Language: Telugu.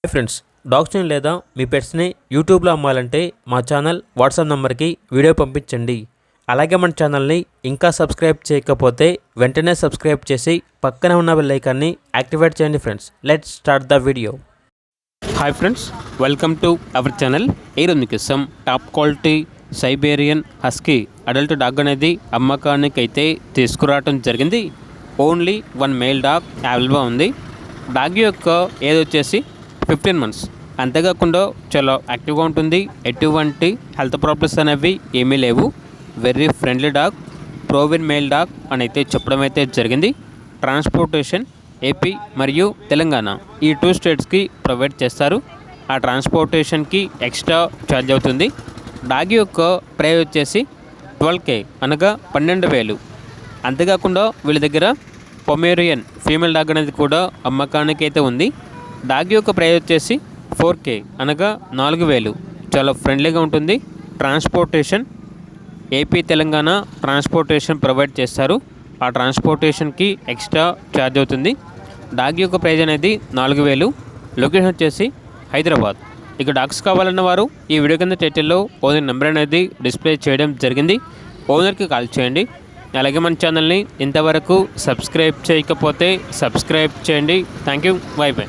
హాయ్ ఫ్రెండ్స్, డాగ్స్ని లేదా మీ పెట్స్ని యూట్యూబ్లో అమ్మాలంటే మా ఛానల్ వాట్సాప్ నెంబర్కి వీడియో పంపించండి. అలాగే మన ఛానల్ని ఇంకా సబ్స్క్రైబ్ చేయకపోతే వెంటనే సబ్స్క్రైబ్ చేసి పక్కనే ఉన్న బెల్ ఐకాన్ని యాక్టివేట్ చేయండి. Friends, let's start the video. Hi friends, welcome to our channel. ఈరోజు మీకోసం top quality Siberian husky adult dog అనేది అమ్మకానికి అయితే తీసుకురావడం జరిగింది. ఓన్లీ వన్ మేల్ డాగ్ అవైలబుల్గా ఉంది. డాగ్ యొక్క ఏజ్ వచ్చేసి 15 months. అంతేకాకుండా చాలా యాక్టివ్గా ఉంటుంది. ఎటువంటి హెల్త్ ప్రాబ్లమ్స్ అనేవి ఏమీ లేవు. Very friendly dog, proven male dog అని అయితే చెప్పడం అయితే జరిగింది. ట్రాన్స్పోర్టేషన్ ఏపీ మరియు తెలంగాణ ఈ 2 స్టేట్స్కి ప్రొవైడ్ చేస్తారు. ఆ ట్రాన్స్పోర్టేషన్కి ఎక్స్ట్రా ఛార్జ్ అవుతుంది. డాగ్ యొక్క ప్రైస్ వచ్చేసి 12K అనగా 12,000. అంతేకాకుండా వీళ్ళ దగ్గర పొమేరియన్ ఫీమేల్ డాగ్ అనేది కూడా అమ్మకానికి అయితే ఉంది. డాగ్ యొక్క ప్రైస్ వచ్చేసి 4K అనగా 4,000. చాలా ఫ్రెండ్లీగా ఉంటుంది. Transportation AP Telangana transportation provide చేస్తారు. ఆ ట్రాన్స్పోర్టేషన్కి ఎక్స్ట్రా ఛార్జ్ అవుతుంది. డాగ్ యొక్క ప్రైస్ అనేది 4,000. లొకేషన్ వచ్చేసి హైదరాబాద్. ఇక డాగ్స్ కావాలన్న వారు ఈ వీడియో కింద టైటిల్లో ఓనర్ నెంబర్ అనేది డిస్ప్లే చేయడం జరిగింది. ఓనర్కి కాల్ చేయండి. అలాగే మన ఛానల్ని ఇంతవరకు సబ్స్క్రైబ్ చేయకపోతే సబ్స్క్రైబ్ చేయండి. Thank you. By by.